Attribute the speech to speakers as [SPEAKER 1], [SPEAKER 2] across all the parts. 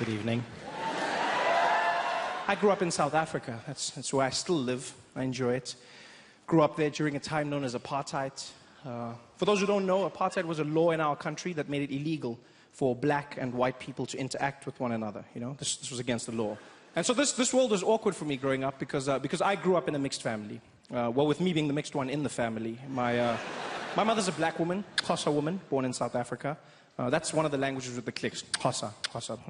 [SPEAKER 1] Good evening. I grew up in South Africa. That's where I still live. I enjoy it. Grew up there during a time known as apartheid. For those who don't know, apartheid was a law in our country that made it illegal for black and white people to interact with one another. You know, this was against the law. And so this world was awkward for me growing up because I grew up in a mixed family. Well, with me being the mixed one in the family. My mother's a black woman, Xhosa woman, born in South Africa. That's one of the languages with the clicks, Xhosa.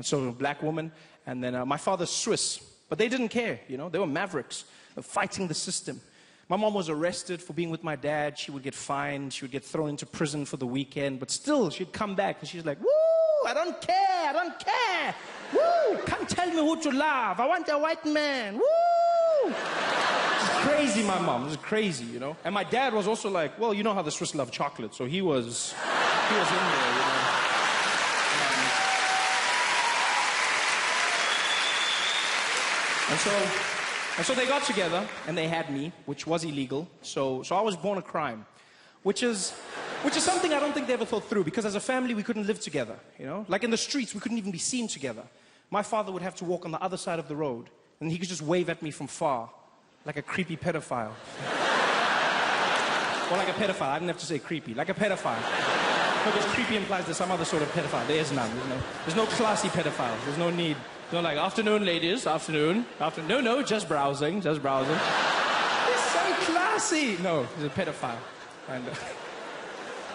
[SPEAKER 1] So a black woman, and then my father's Swiss. But they didn't care, you know, they were mavericks, fighting the system. My mom was arrested for being with my dad. She would get fined, she would get thrown into prison for the weekend, but still, she'd come back and she's like, woo, I don't care. Woo, can't tell me who to love. I want a white man, woo. It's crazy, my mom, it was crazy, you know. And my dad was also like, well, you know how the Swiss love chocolate, so he was in there, you know. And so they got together and they had me, which was illegal. So I was born a crime, which is something I don't think they ever thought through, because as a family we couldn't live together, you know? Like in the streets we couldn't even be seen together. My father would have to walk on the other side of the road and he could just wave at me from far, like a creepy pedophile. Or like a pedophile, I didn't have to say creepy, like a pedophile. Because creepy implies there's some other sort of pedophile. There is none, there's no classy pedophiles, there's no need. No, like, afternoon, ladies, afternoon. No, just browsing. He's so classy. No, he's a pedophile. And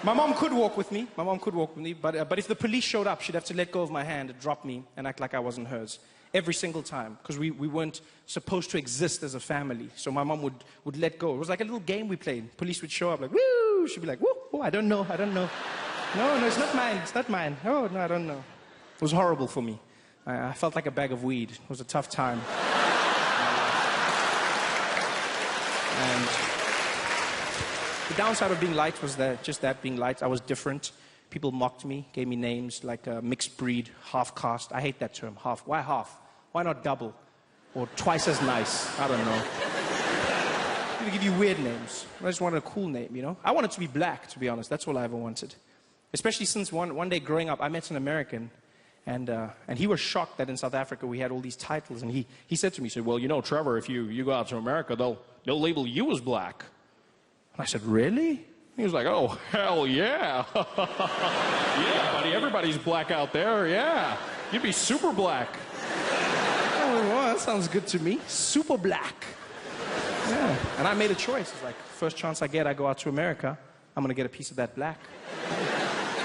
[SPEAKER 1] my mom could walk with me, but if the police showed up, she'd have to let go of my hand, drop me, and act like I wasn't hers. Every single time, because we weren't supposed to exist as a family. So my mom would let go. It was like a little game we played. Police would show up like, woo! She'd be like, woo, I don't know. No, it's not mine. Oh, no, I don't know. It was horrible for me. I felt like a bag of weed. It was a tough time. And the downside of being light was that being light, I was different. People mocked me, gave me names like mixed breed, half caste. I hate that term, half. Why half? Why not double? Or twice as nice? I don't know. People give you weird names. I just wanted a cool name, you know? I wanted to be black, to be honest. That's all I ever wanted. Especially since one day growing up, I met an American. And he was shocked that in South Africa we had all these titles. And he said to me, he said, well, you know, Trevor, if you go out to America, they'll label you as black. And I said, really? He was like, oh, hell yeah. Yeah, buddy, everybody's black out there, yeah. You'd be super black. Oh, well, that sounds good to me. Super black. Yeah. And I made a choice. It's like, first chance I get, I go out to America, I'm going to get a piece of that black.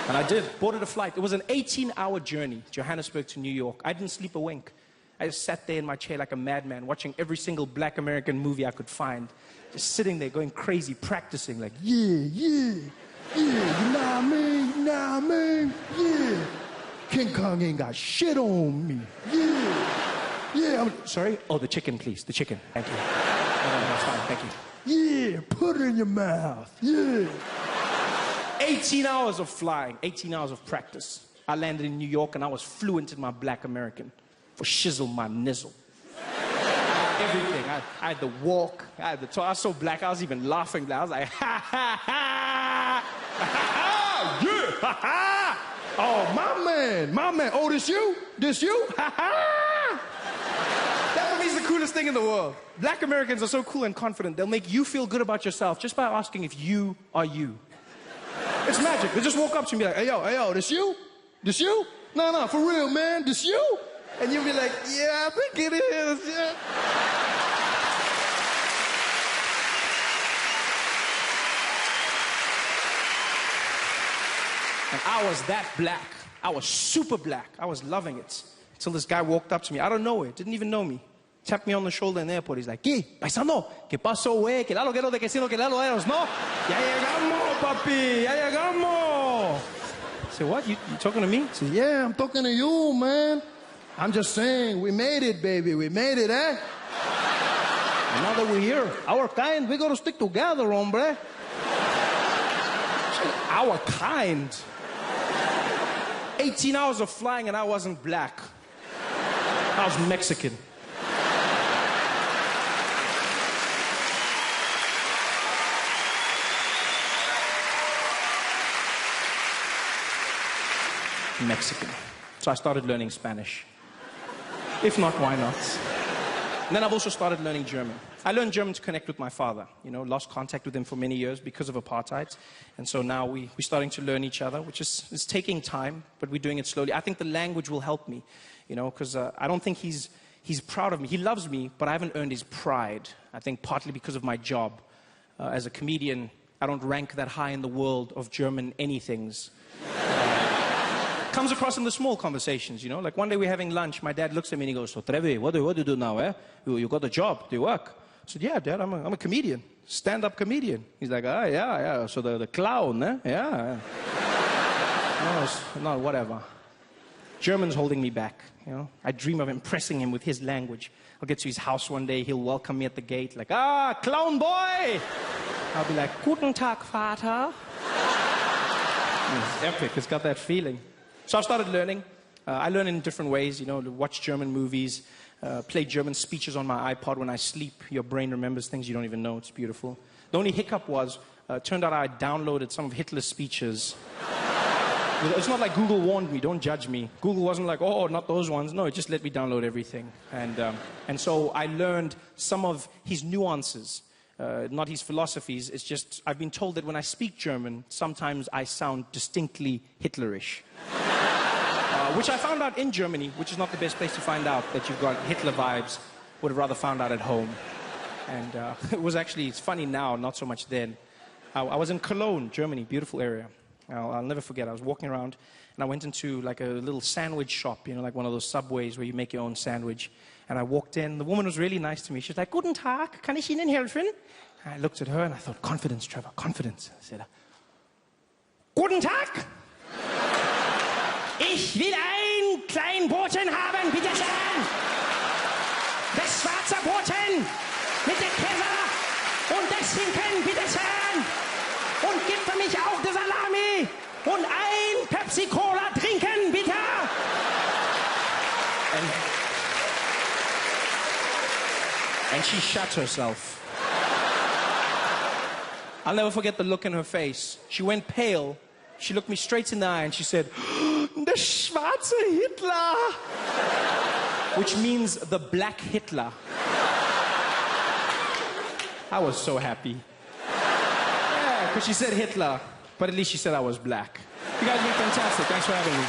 [SPEAKER 1] And I did, boarded a flight. It was an 18-hour journey, Johannesburg to New York. I didn't sleep a wink. I just sat there in my chair like a madman, watching every single black American movie I could find. Just sitting there, going crazy, practicing, like, yeah, you know what I mean, yeah. King Kong ain't got shit on me, yeah. Sorry? Oh, the chicken, please, the chicken, thank you. No, that's fine, thank you. Yeah, put it in your mouth, yeah. 18 hours of flying, 18 hours of practice. I landed in New York and I was fluent in my black American. For shizzle my nizzle. Everything. I had the walk, I had the talk. I was so black, I was even laughing. I was like, ha ha ha! Ha ha! Yeah! Ha ha! Oh, my man. Oh, this you? Ha ha! That for me is the coolest thing in the world. Black Americans are so cool and confident. They'll make you feel good about yourself just by asking if you are you. It's magic. They just walk up to me like, hey, yo, this you? This you? No, for real, man, this you? And you'll be like, yeah, I think it is, yeah. And I was that black. I was super black. I was loving it. Until this guy walked up to me out of nowhere, didn't even know me. Tapped me on the shoulder in the airport. He's like, ¿Qué? Paisano, ¿qué pasó, güey? Que Lalo, que lo de que sí, que Lalo eres, ¿no? Ya llegamos, papi, ya llegamos. I said, what? You talking to me? He said, yeah, I'm talking to you, man. I'm just saying, we made it, baby. We made it, eh? And now that we're here, our kind, we gotta stick together, hombre. Our kind. 18 hours of flying and I wasn't black. I was Mexican. Mexican. So I started learning Spanish. If not, why not? And then I've also started learning German. I learned German to connect with my father. You know, lost contact with him for many years because of apartheid. And so now we're starting to learn each other, which is it's taking time, but we're doing it slowly. I think the language will help me, you know, because I don't think he's proud of me. He loves me, but I haven't earned his pride. I think partly because of my job. As a comedian, I don't rank that high in the world of German anythings. Comes across in the small conversations, you know. Like one day we're having lunch, my dad looks at me and he goes, "So Trevor, what do you do now, eh? You got a job, do you work?" I said, "Yeah, Dad, I'm a comedian, stand-up comedian." He's like, "Ah, yeah, so the clown, eh? Yeah. No, whatever. German's holding me back, you know. I dream of impressing him with his language. I'll get to his house one day, he'll welcome me at the gate, like, "Ah, clown boy!" I'll be like, "Guten Tag, Vater." It's epic, it's got that feeling. So I've started learning. I learn in different ways, you know, watch German movies, play German speeches on my iPod when I sleep. Your brain remembers things you don't even know. It's beautiful. The only hiccup was, turned out I downloaded some of Hitler's speeches. It's not like Google warned me, don't judge me. Google wasn't like, "Oh, not those ones." No, it just let me download everything. And so I learned some of his nuances, not his philosophies. It's just, I've been told that when I speak German, sometimes I sound distinctly Hitlerish. Which I found out in Germany, which is not the best place to find out that you've got Hitler vibes. Would have rather found out at home. And it was actually, it's funny now, not so much then. I was in Cologne, Germany, beautiful area. I'll never forget, I was walking around and I went into like a little sandwich shop, you know, like one of those Subways where you make your own sandwich. And I walked in, the woman was really nice to me. She was like, "Guten Tag, kann ich Ihnen helfen?" And I looked at her and I thought, confidence, Trevor, confidence. I said, "Guten Tag! Ich will ein kleinen Broten haben, bitte schön! Das schwarze Broten mit der Käse und das Schinken, bitte schön! Und gib für mich auch die Salami und ein Pepsi-Cola trinken, bitte!" And she shut herself. I'll never forget the look in her face. She went pale. She looked me straight in the eye and she said, "Der schwarze Hitler!" Which means the black Hitler. I was so happy. Yeah, because she said Hitler, but at least she said I was black. You guys have been fantastic. Thanks for having me.